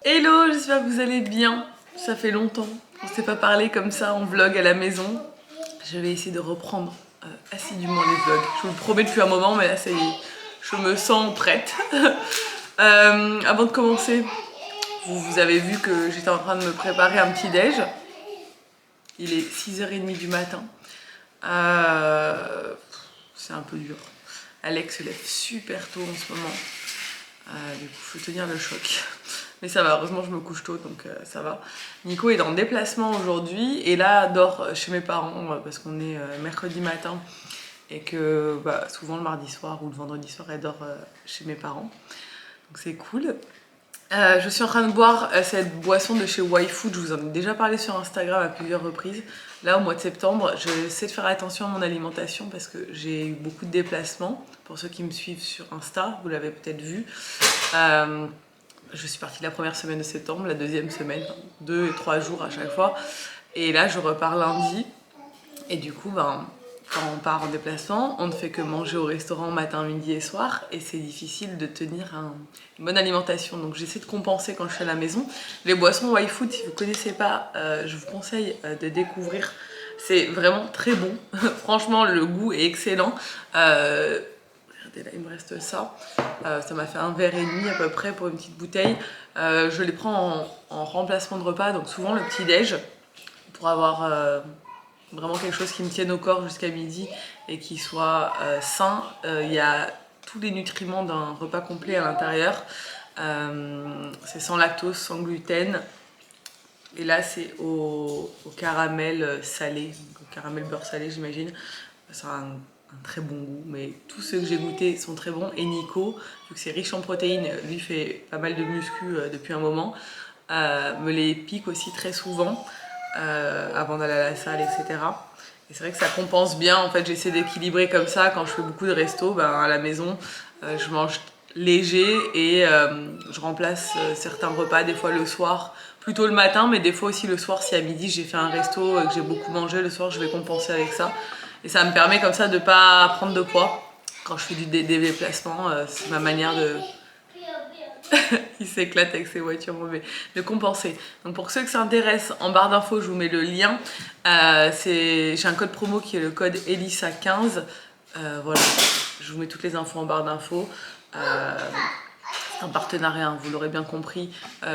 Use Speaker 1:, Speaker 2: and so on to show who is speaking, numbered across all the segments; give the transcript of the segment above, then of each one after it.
Speaker 1: Hello, j'espère que vous allez bien. Ça fait longtemps qu'on ne s'est pas parlé comme ça en vlog à la maison. Je vais essayer de reprendre assidûment les vlogs. Je vous le promets depuis un moment, mais là ça y est, je me sens prête. Avant de commencer, vous avez vu que j'étais en train de me préparer un petit déj. Il est 6h30 du matin. C'est un peu dur. Alex se lève super tôt en ce moment. Du coup, faut tenir le choc. Mais ça va, heureusement je me couche tôt, donc ça va. Nico est en déplacement aujourd'hui et là dort chez mes parents parce qu'on est mercredi matin et que souvent le mardi soir ou le vendredi soir elle dort chez mes parents. Donc c'est cool. Je suis en train de boire cette boisson de chez YFood, je vous en ai déjà parlé sur Instagram à plusieurs reprises. Là au mois de septembre, j'essaie de faire attention à mon alimentation parce que j'ai eu beaucoup de déplacements. Pour ceux qui me suivent sur Insta, vous l'avez peut-être vu. Je suis partie la première semaine de septembre, la deuxième semaine, 2 et 3 jours à chaque fois. Et là je repars lundi. Et du coup, quand on part en déplacement, on ne fait que manger au restaurant matin, midi et soir. Et c'est difficile de tenir une bonne alimentation. Donc j'essaie de compenser quand je suis à la maison. Les boissons YFood, si vous ne connaissez pas, je vous conseille de découvrir. C'est vraiment très bon. Franchement, le goût est excellent. Regardez là, il me reste ça. Ça m'a fait 1,5 verre à peu près pour une petite bouteille. Je les prends en remplacement de repas, donc souvent le petit déj, pour avoir vraiment quelque chose qui me tienne au corps jusqu'à midi et qui soit sain. Il y a tous les nutriments d'un repas complet à l'intérieur. C'est sans lactose, sans gluten. Et là c'est au caramel salé, au caramel beurre salé j'imagine. Ça a un très bon goût, mais tous ceux que j'ai goûtés sont très bons. Et Nico, vu que c'est riche en protéines, lui fait pas mal de muscu depuis un moment, me les pique aussi très souvent avant d'aller à la salle, etc. Et c'est vrai que ça compense bien. En fait, j'essaie d'équilibrer comme ça. Quand je fais beaucoup de restos, à la maison, je mange léger et je remplace certains repas, des fois le soir, plutôt le matin, mais des fois aussi le soir. Si à midi j'ai fait un resto et que j'ai beaucoup mangé, le soir je vais compenser avec ça. Et ça me permet comme ça de ne pas prendre de poids quand je fais des déplacements. C'est ma manière de... Il s'éclate avec ses voitures mauvaises, de compenser. Donc pour ceux que ça intéresse, en barre d'infos je vous mets le lien. J'ai un code promo qui est le code ELISA15. Voilà, je vous mets toutes les infos en barre d'infos. Un partenariat, vous l'aurez bien compris,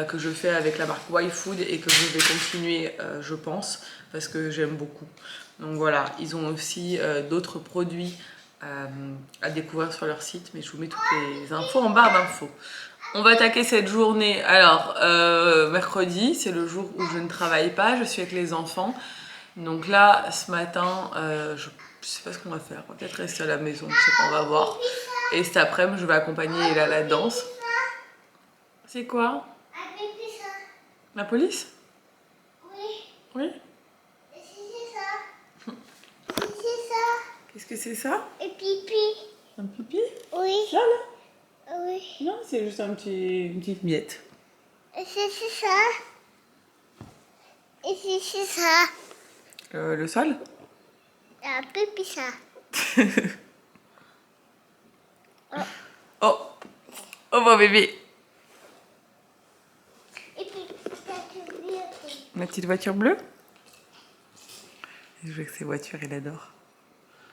Speaker 1: que je fais avec la marque YFood et que je vais continuer, je pense, parce que j'aime beaucoup. Donc voilà, ils ont aussi d'autres produits à découvrir sur leur site, mais je vous mets toutes les infos en barre d'infos. On va attaquer cette journée. Alors, mercredi, c'est le jour où je ne travaille pas, je suis avec les enfants. Donc là, ce matin, je sais pas ce qu'on va faire. On va peut-être rester à la maison, je sais pas, on va voir. Et cet après-midi, je vais accompagner Ella à la danse. C'est quoi? La police?
Speaker 2: Oui.
Speaker 1: Oui?
Speaker 2: C'est ça. C'est ça.
Speaker 1: Qu'est-ce que c'est ça?
Speaker 2: Et pipi.
Speaker 1: Un pipi?
Speaker 2: Oui.
Speaker 1: Là, là?
Speaker 2: Oui.
Speaker 1: Non, c'est juste une petite miette.
Speaker 2: Et c'est ça. Et c'est ça.
Speaker 1: Le sol?
Speaker 2: Un pipi ça.
Speaker 1: Oh! Oh mon bébé!
Speaker 2: Et puis,
Speaker 1: Ma petite voiture bleue? Il joue avec ses voitures, il adore.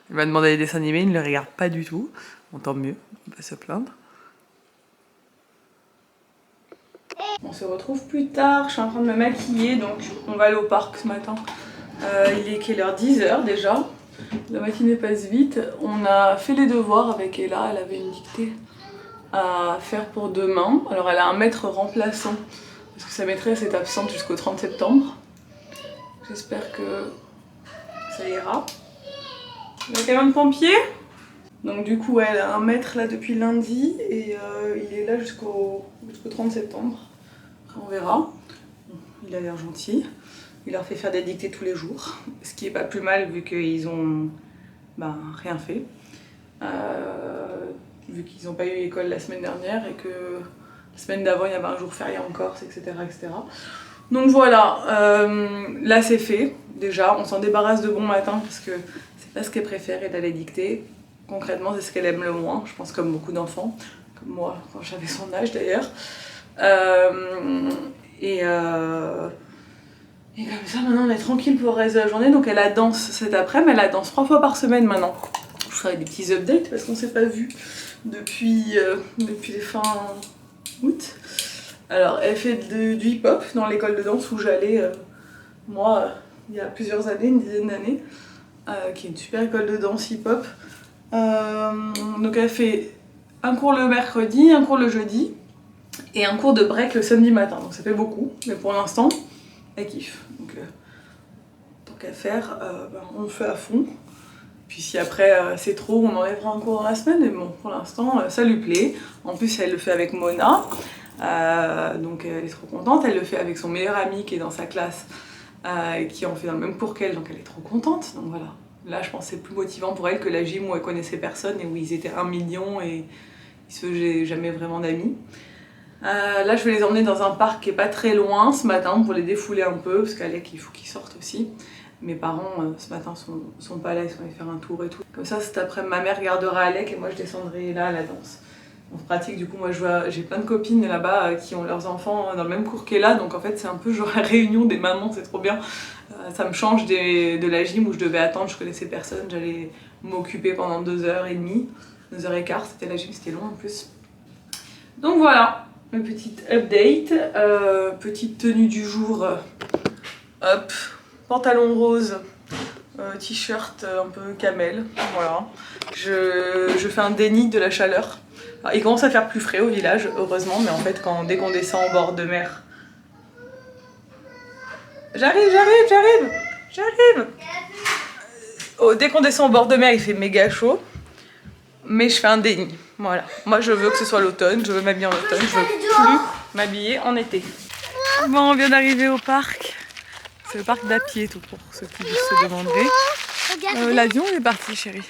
Speaker 1: Il m'a demandé les dessins animés, il ne les regarde pas du tout. Bon, tant mieux, on peut se plaindre. On se retrouve plus tard, je suis en train de me maquiller, donc on va aller au parc ce matin. Il est quelle heure? 10h déjà. La matinée passe vite. On a fait les devoirs avec Ella, elle avait une dictée à faire pour demain. Alors elle a un maître remplaçant, parce que sa maîtresse est absente jusqu'au 30 septembre. J'espère que ça ira. Le camion de pompier. Donc du coup elle a un maître là depuis lundi et il est là jusqu'au 30 septembre. Après on verra. Il a l'air gentil. Il leur fait faire des dictées tous les jours, ce qui est pas plus mal vu qu'ils ont rien fait. Vu qu'ils n'ont pas eu école la semaine dernière et que la semaine d'avant il y avait un jour férié en Corse, etc. etc. Donc voilà, là c'est fait. Déjà, on s'en débarrasse de bon matin parce que c'est pas ce qu'elle préfère et d'aller dicter. Concrètement, c'est ce qu'elle aime le moins, je pense comme beaucoup d'enfants, comme moi quand j'avais son âge d'ailleurs. Et comme ça, maintenant, on est tranquille pour le reste de la journée. Donc, elle a danse cet après-midi, mais elle a danse 3 fois par semaine maintenant. Je ferai des petits updates parce qu'on s'est pas vu depuis fin août. Alors, elle fait du hip-hop dans l'école de danse où j'allais, moi, il y a plusieurs années, une dizaine d'années, qui est une super école de danse hip-hop. Donc, elle fait un cours le mercredi, un cours le jeudi et un cours de break le samedi matin. Donc, ça fait beaucoup, mais pour l'instant, elle kiffe. Donc, tant qu'à faire, on le fait à fond. Puis si après c'est trop, on enlèvera un cours dans la semaine. Mais bon, pour l'instant, ça lui plaît. En plus, elle le fait avec Mona. Donc elle est trop contente. Elle le fait avec son meilleur ami qui est dans sa classe, qui en fait dans le même cours qu'elle. Donc elle est trop contente. Donc voilà. Là, je pense que c'est plus motivant pour elle que la gym où elle connaissait personne et où ils étaient 1 million et ils se faisaient jamais vraiment d'amis. Là, je vais les emmener dans un parc qui est pas très loin ce matin pour les défouler un peu parce qu'Alec, il faut qu'ils sortent aussi. Mes parents ce matin sont pas là, ils sont allés faire un tour et tout. Comme ça, cet après-midi, ma mère gardera Alec et moi je descendrai là à la danse. On se pratique, du coup, moi j'ai plein de copines là-bas qui ont leurs enfants dans le même cours qu'elle là, donc en fait c'est un peu genre la réunion des mamans, c'est trop bien. Ça me change de la gym où je devais attendre, je connaissais personne, j'allais m'occuper pendant 2h30, 2h15, c'était la gym, c'était long en plus. Donc voilà, une petite update, petite tenue du jour, hop. Pantalon rose, t-shirt un peu camel, voilà. Je fais un déni de la chaleur. Alors, il commence à faire plus frais au village, heureusement, mais en fait, dès qu'on descend au bord de mer... J'arrive. Dès qu'on descend au bord de mer, il fait méga chaud, mais je fais un déni, voilà. Moi, je veux que ce soit l'automne, je veux m'habiller en automne, je veux plus m'habiller en été. Bon, on vient d'arriver au parc. C'est le parc d'Apied, tout pour ceux qui se demanderaient. L'avion est parti, chérie.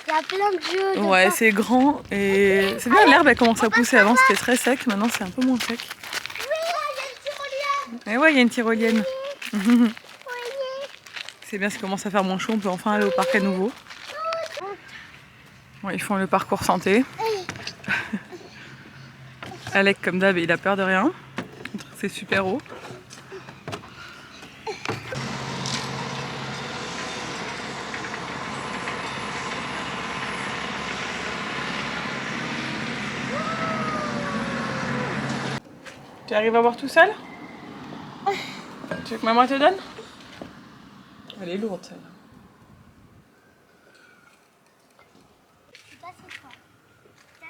Speaker 2: Il y a plein de jeux.
Speaker 1: Ouais, c'est grand et c'est bien. L'herbe elle commence à pousser. Avant c'était très sec, maintenant c'est un peu moins sec.
Speaker 2: Oui, il y a une tyrolienne.
Speaker 1: Et ouais, il y a une tyrolienne. C'est bien, ça commence à faire moins chaud. On peut enfin aller au parc à nouveau. Bon, ils font le parcours santé. Alec, comme d'hab, il a peur de rien. C'est super haut. Tu arrives à voir tout seul? Tu veux que maman te donne? Elle est lourde celle-là.
Speaker 2: Je suis pas sur toi. Là,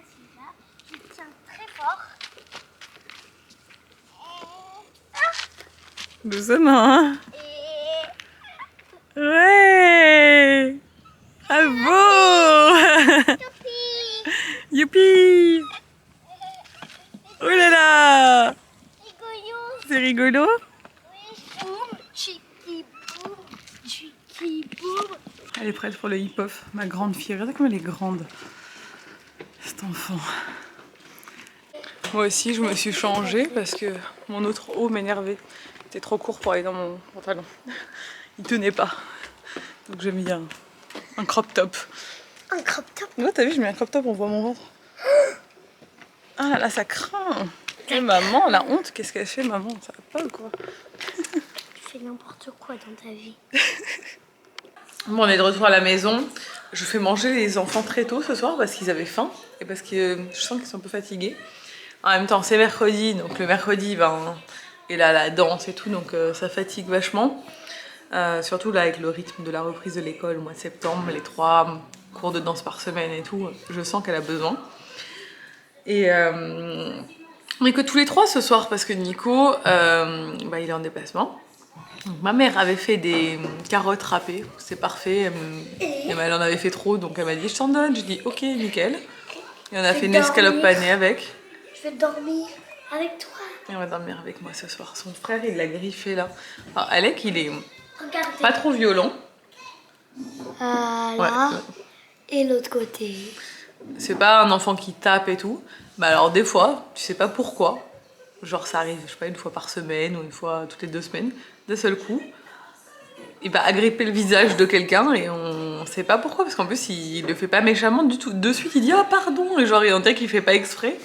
Speaker 2: je tiens très fort.
Speaker 1: Doucement, hein? Ouais! Bravo! Youpi! Oh là là! C'est rigolo? Elle est prête pour le hip-hop, ma grande fille. Regardez comme elle est grande, cet enfant. Moi aussi, je me suis changée parce que mon autre haut m'énervait. C'était trop court pour aller dans mon pantalon. Il tenait pas. Donc j'ai mis un crop top.
Speaker 2: Un crop top?
Speaker 1: Ouais, t'as vu, je mets un crop top, on voit mon ventre. Ah là là, ça craint. Et maman, la honte, qu'est-ce qu'elle fait, maman? Ça va pas ou quoi?
Speaker 2: Tu fais n'importe quoi dans ta vie.
Speaker 1: Bon, on est de retour à la maison. Je fais manger les enfants très tôt ce soir parce qu'ils avaient faim et parce que je sens qu'ils sont un peu fatigués. En même temps, c'est mercredi, donc le mercredi, et là, la danse et tout, donc ça fatigue vachement. Surtout là, avec le rythme de la reprise de l'école au mois de septembre, les 3 cours de danse par semaine et tout, je sens qu'elle a besoin. Et on est que tous les 3 ce soir parce que Nico, il est en déplacement. Donc, ma mère avait fait des carottes râpées, c'est parfait. Elle en avait fait trop, donc elle m'a dit je t'en donne. J'ai dit ok, nickel. Et on a fait une escalope panée avec.
Speaker 2: Je vais dormir avec toi.
Speaker 1: Et on va dormir avec moi ce soir. Son frère, il l'a griffé là. Alors, Alec, il est
Speaker 2: Regardez.
Speaker 1: pas trop violent.
Speaker 2: Là.
Speaker 1: Ouais.
Speaker 2: Et l'autre côté.
Speaker 1: C'est pas un enfant qui tape et tout. Mais alors des fois, tu sais pas pourquoi. Genre ça arrive, je sais pas, une fois par semaine ou une fois toutes les 2 semaines. D'un seul coup, il va agripper le visage de quelqu'un et on sait pas pourquoi. Parce qu'en plus, il le fait pas méchamment du tout. De suite, il dit « Ah pardon !» Et genre, on dirait qu'il fait pas exprès.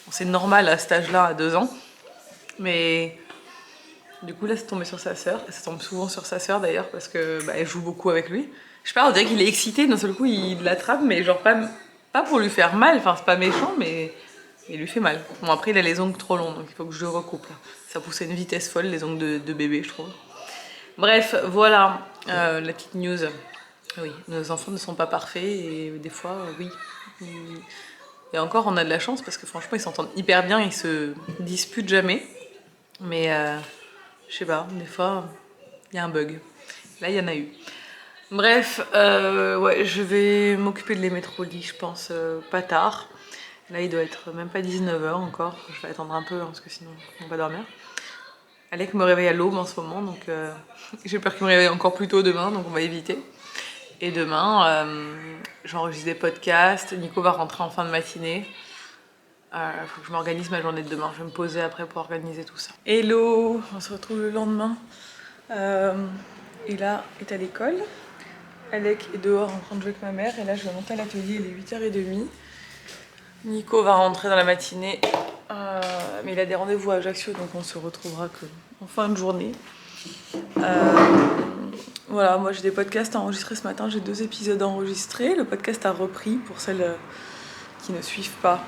Speaker 1: Bon, c'est normal à cet âge-là, à 2 ans. Mais du coup là c'est tombé sur sa sœur, et ça tombe souvent sur sa sœur d'ailleurs parce que elle joue beaucoup avec lui. Je sais pas, on dirait qu'il est excité, d'un seul coup il l'attrape, mais genre pas pour lui faire mal, enfin c'est pas méchant, mais il lui fait mal. Bon après il a les ongles trop longs, donc il faut que je le recoupe là. Ça pousse à une vitesse folle les ongles de bébé je trouve. Bref, voilà la petite news. Oui, nos enfants ne sont pas parfaits et des fois, oui. Et encore, on a de la chance parce que franchement, ils s'entendent hyper bien, ils se disputent jamais. Mais je sais pas, des fois, il y a un bug. Là, il y en a eu. Bref, ouais, je vais m'occuper de les mettre au lit, je pense, pas tard. Là, il doit être même pas 19 h encore. Je vais attendre un peu hein, parce que sinon, on va dormir. Alec me réveille à l'aube en ce moment, donc j'ai peur qu'il me réveille encore plus tôt demain, donc on va éviter. Et demain, j'enregistre des podcasts. Nico va rentrer en fin de matinée. Faut que je m'organise ma journée de demain. Je vais me poser après pour organiser tout ça. Hello, on se retrouve le lendemain. Et là, est à l'école. Alec est dehors en train de jouer avec ma mère. Et là, je vais monter à l'atelier, il est 8h30. Nico va rentrer dans la matinée. Mais il a des rendez-vous à Ajaccio, donc on se retrouvera que en fin de journée. Voilà, moi j'ai des podcasts à enregistrer ce matin. J'ai 2 épisodes enregistrés. Le podcast a repris pour celles qui ne suivent pas.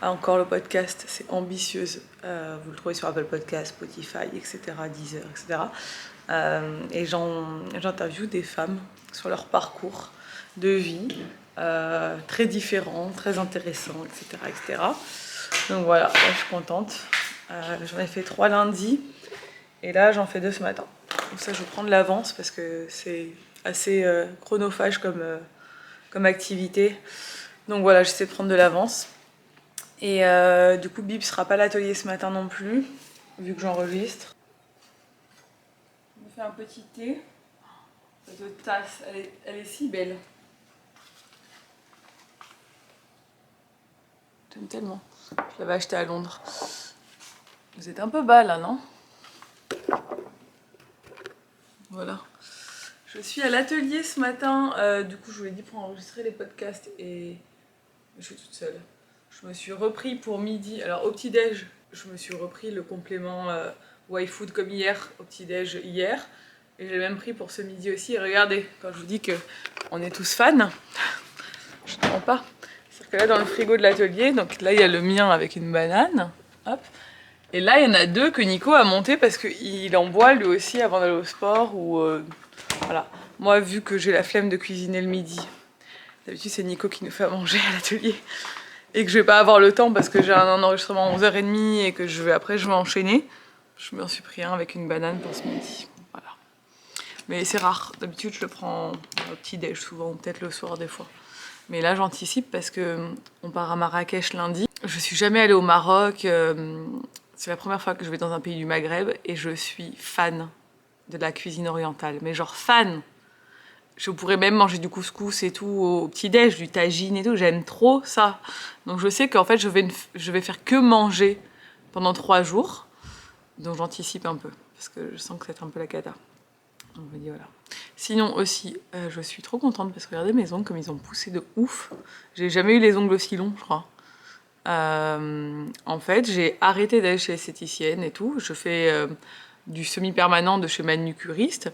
Speaker 1: Encore le podcast, c'est Ambitieuse. Vous le trouvez sur Apple Podcasts, Spotify, etc., Deezer, etc. Et j'interviewe des femmes sur leur parcours de vie, très différents, très intéressants, etc., etc. Donc voilà, là, je suis contente. J'en ai fait 3 lundis et là j'en fais 2 ce matin. Donc ça je vais prendre l'avance parce que c'est assez chronophage comme activité. Donc voilà, j'essaie de prendre de l'avance. Et du coup Bib sera pas à l'atelier ce matin non plus, vu que j'enregistre. Je me fais un petit thé. Cette tasse, elle est si belle. J'aime tellement. Je l'avais achetée à Londres. Vous êtes un peu bas là, non? Voilà. Je suis à l'atelier ce matin. Du coup, je vous l'ai dit pour enregistrer les podcasts et je suis toute seule. Je me suis repris pour midi. Alors, au petit-déj, je me suis repris le complément Y-Food comme hier, au petit-déj hier. Et j'ai même pris pour ce midi aussi. Et regardez, quand je vous dis qu'on est tous fans, je ne mens pas. C'est-à-dire que là, dans le frigo de l'atelier, donc là, il y a le mien avec une banane. Hop. Et là, il y en a 2 que Nico a monté parce qu'il en boit lui aussi avant d'aller au sport. Ou voilà. Moi, vu que j'ai la flemme de cuisiner le midi, d'habitude, c'est Nico qui nous fait à manger à l'atelier. Et que je vais pas avoir le temps parce que j'ai un enregistrement à 11h30 et que après je vais enchaîner. Je m'en suis pris un avec une banane pour ce midi. Voilà. Mais c'est rare. D'habitude, je le prends au petit-déj souvent, ou peut-être le soir des fois. Mais là, j'anticipe parce que on part à Marrakech lundi. Je suis jamais allée au Maroc. C'est la première fois que je vais dans un pays du Maghreb et je suis fan de la cuisine orientale. Mais genre fan. Je pourrais même manger du couscous et tout au petit-déj, du tagine et tout. J'aime trop ça. Donc je sais qu'en fait, je vais faire que manger pendant 3 jours. Donc j'anticipe un peu, parce que je sens que c'est un peu la cata. Donc je me dis voilà. Sinon aussi, je suis trop contente parce que regardez mes ongles comme ils ont poussé de ouf. J'ai jamais eu les ongles aussi longs, je crois. En fait, j'ai arrêté d'aller chez l'esthéticienne et tout. Je fais du semi-permanent de chez Manucuriste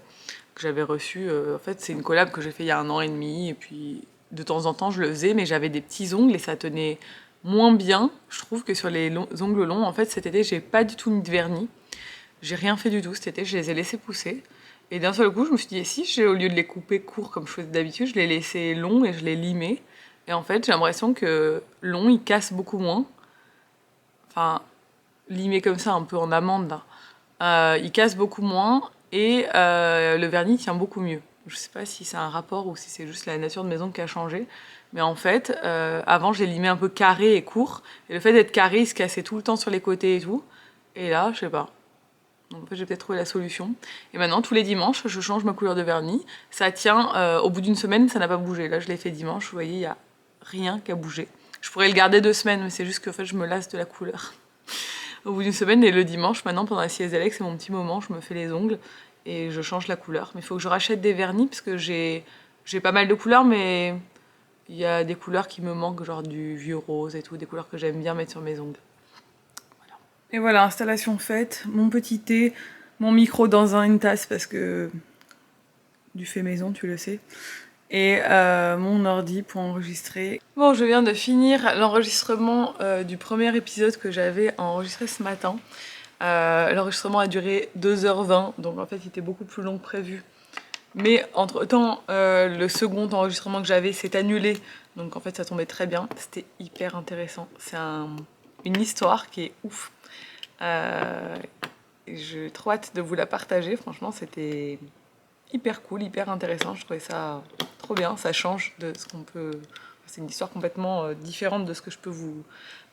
Speaker 1: que j'avais reçu. En fait, c'est une collab que j'ai fait il y a 1 an et demi. Et puis, de temps en temps, je le faisais, mais j'avais des petits ongles et ça tenait moins bien, je trouve, que sur les ongles longs. En fait, cet été, j'ai pas du tout mis de vernis. J'ai rien fait du tout cet été, je les ai laissés pousser. Et d'un seul coup, je me suis dit, et si au lieu de les couper courts comme je faisais d'habitude, je les laissais longs et je les limais. Et en fait, j'ai l'impression que long, il casse beaucoup moins. Enfin, limé comme ça, un peu en amande, là. Il casse beaucoup moins et le vernis tient beaucoup mieux. Je sais pas si c'est un rapport ou si c'est juste la nature de mes ongles qui a changé. Mais en fait, avant, je les limais un peu carrés et courts. Et le fait d'être carré, il se cassait tout le temps sur les côtés et tout. Et là, je sais pas. Donc en fait, j'ai peut-être trouvé la solution. Et maintenant, tous les dimanches, je change ma couleur de vernis. Ça tient, au bout d'une semaine, ça n'a pas bougé. Là, je l'ai fait dimanche, vous voyez, il n'y a rien qui a bougé. Je pourrais le garder 2 semaines, mais c'est juste que en fait, je me lasse de la couleur. Au bout d'une semaine, et le dimanche, maintenant, pendant la sieste d'Alex, c'est mon petit moment, je me fais les ongles et je change la couleur. Mais il faut que je rachète des vernis, parce que j'ai pas mal de couleurs, mais il y a des couleurs qui me manquent, genre du vieux rose et tout, des couleurs que j'aime bien mettre sur mes ongles. Voilà. Et voilà, installation faite, mon petit thé, mon micro dans une tasse parce que du fait maison, tu le sais. Et mon ordi pour enregistrer. Bon, je viens de finir l'enregistrement du premier épisode que j'avais enregistré ce matin. L'enregistrement a duré 2h20, donc en fait il était beaucoup plus long que prévu. Mais entre temps, le second enregistrement que j'avais s'est annulé, donc en fait ça tombait très bien. C'était hyper intéressant. C'est une histoire qui est ouf. J'ai trop hâte de vous la partager. Franchement, c'était hyper cool, hyper intéressant. Je trouvais ça trop bien. Ça change de ce qu'on peut. C'est une histoire complètement différente de ce que je peux vous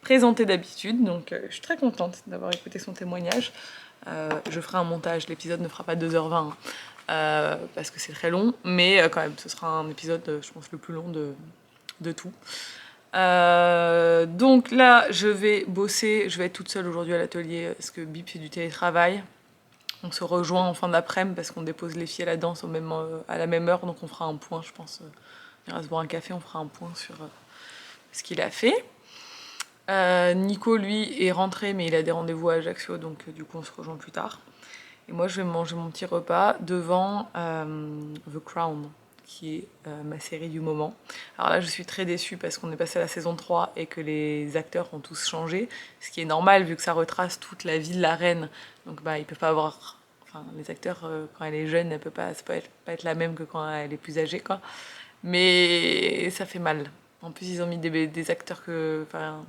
Speaker 1: présenter d'habitude. Donc, je suis très contente d'avoir écouté son témoignage. Je ferai un montage. L'épisode ne fera pas 2h20 hein, parce que c'est très long, mais quand même, ce sera un épisode, je pense, le plus long de tout. Donc là, je vais bosser. Je vais être toute seule aujourd'hui à l'atelier parce que Bip fait du télétravail. On se rejoint en fin d'après-midi parce qu'on dépose les filles à la danse à la même heure. Donc on fera un point, je pense. On ira se boire un café, on fera un point sur ce qu'il a fait. Nico, lui, est rentré, mais il a des rendez-vous à Ajaccio, donc du coup on se rejoint plus tard. Et moi, je vais manger mon petit repas devant The Crown, qui est ma série du moment. Alors là, je suis très déçue parce qu'on est passé à la saison 3 et que les acteurs ont tous changé, ce qui est normal vu que ça retrace toute la vie de la reine. Donc bah, ils peuvent pas avoir... Enfin, les acteurs, quand elle est jeune, ça peut pas être la même que quand elle est plus âgée, quoi. Mais ça fait mal. En plus, ils ont mis des acteurs que... Enfin,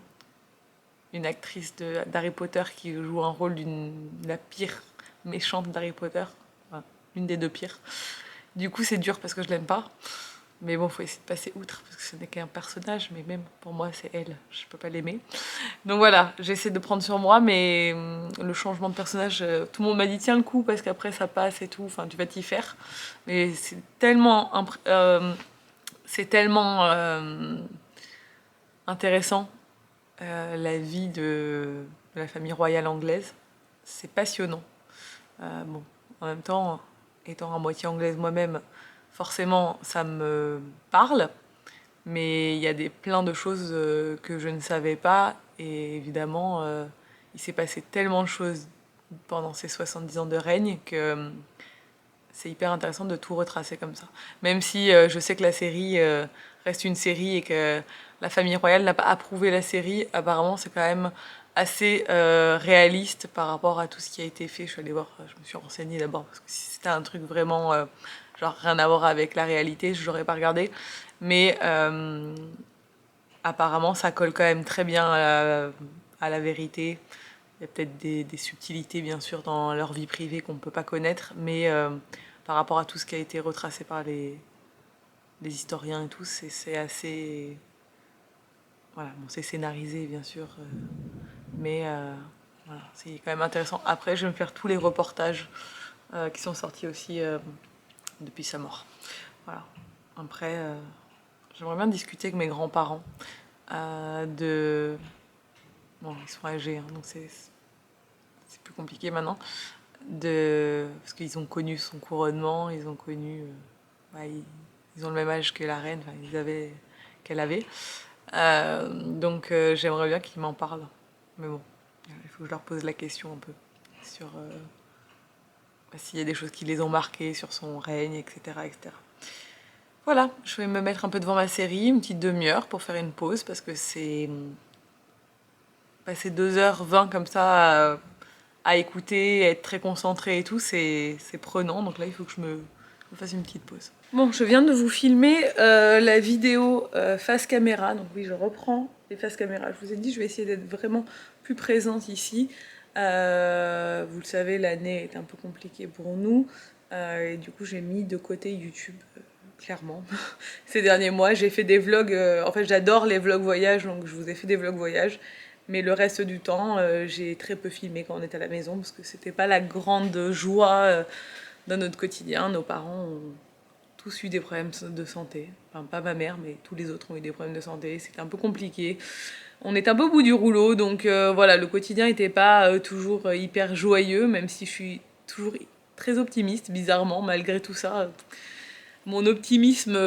Speaker 1: une actrice d'Harry Potter qui joue un rôle de la pire méchante d'Harry Potter. Enfin, une des deux pires. Du coup, c'est dur parce que je l'aime pas. Mais bon, faut essayer de passer outre parce que ce n'est qu'un personnage, mais même pour moi, c'est elle. Je peux pas l'aimer. Donc voilà, j'essaie de prendre sur moi, mais le changement de personnage, tout le monde m'a dit tiens le coup parce qu'après ça passe et tout. Enfin, tu vas t'y faire. Mais c'est tellement, intéressant la vie de la famille royale anglaise. C'est passionnant. Bon, en même temps, étant à moitié anglaise moi-même, forcément, ça me parle. Mais il y a plein de choses que je ne savais pas. Et évidemment, il s'est passé tellement de choses pendant ces 70 ans de règne que c'est hyper intéressant de tout retracer comme ça. Même si je sais que la série reste une série et que la famille royale n'a pas approuvé la série, apparemment c'est quand même assez réaliste par rapport à tout ce qui a été fait. Je suis allée voir, je me suis renseignée d'abord parce que si c'était un truc vraiment genre rien à voir avec la réalité, je l'aurais pas regardé. Mais apparemment ça colle quand même très bien à la vérité. Il y a peut-être des subtilités, bien sûr, dans leur vie privée qu'on ne peut pas connaître, mais par rapport à tout ce qui a été retracé par les historiens et tout, c'est assez... Voilà, bon, c'est scénarisé, bien sûr, mais voilà, c'est quand même intéressant. Après, je vais me faire tous les reportages qui sont sortis aussi depuis sa mort. Voilà. Après, j'aimerais bien discuter avec mes grands-parents de... Bon, ils sont âgés, hein, donc c'est plus compliqué maintenant, parce qu'ils ont connu son couronnement, ils ont connu, ils ont le même âge que la reine, enfin, qu'elle avait. Donc j'aimerais bien qu'ils m'en parlent, mais bon, il faut que je leur pose la question un peu sur s'il y a des choses qui les ont marquées sur son règne, etc., etc. Voilà, je vais me mettre un peu devant ma série, une petite demi-heure pour faire une pause parce que c'est passer 2h20 comme ça à écouter, être très concentré et tout, c'est prenant. Donc là, il faut que je me fasse une petite pause. Bon, je viens de vous filmer la vidéo face caméra. Donc oui, je reprends les face caméra. Je vous ai dit, je vais essayer d'être vraiment plus présente ici. Vous le savez, l'année est un peu compliquée pour nous. Et du coup, j'ai mis de côté YouTube, clairement. Ces derniers mois, j'ai fait des vlogs. En fait, j'adore les vlogs voyage, donc je vous ai fait des vlogs voyage. Mais le reste du temps, j'ai très peu filmé quand on était à la maison parce que c'était pas la grande joie dans notre quotidien. Nos parents ont tous eu des problèmes de santé. Enfin, pas ma mère, mais tous les autres ont eu des problèmes de santé. C'était un peu compliqué. On est un peu au bout du rouleau, donc voilà, le quotidien n'était pas toujours hyper joyeux, même si je suis toujours très optimiste, bizarrement, malgré tout ça. Mon optimisme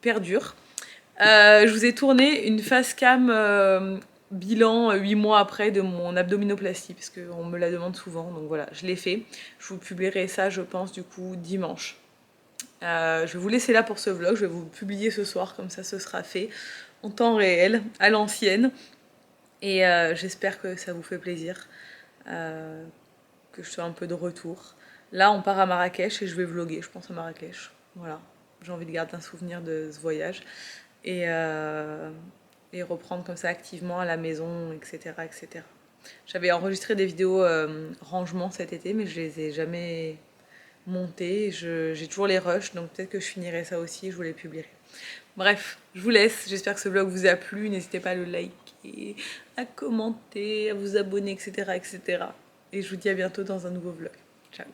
Speaker 1: perdure. Je vous ai tourné une face cam
Speaker 3: bilan 8 mois après de mon abdominoplastie, parce qu'on me la demande souvent, donc voilà, je l'ai fait. Je vous publierai ça, je pense, du coup, dimanche. Je vais vous laisser là pour ce vlog, je vais vous publier ce soir, comme ça ce sera fait en temps réel, à l'ancienne. Et j'espère que ça vous fait plaisir, que je sois un peu de retour. Là, on part à Marrakech et je vais vlogger, je pense, à Marrakech. Voilà, j'ai envie de garder un souvenir de ce voyage. Et reprendre comme ça activement à la maison, etc. etc. J'avais enregistré des vidéos rangement cet été, mais je les ai jamais montées. J'ai toujours les rushs, donc peut-être que je finirai ça aussi et je vous les publierai. Bref, je vous laisse. J'espère que ce vlog vous a plu. N'hésitez pas à le liker, à commenter, à vous abonner, etc. etc. Et je vous dis à bientôt dans un nouveau vlog. Ciao.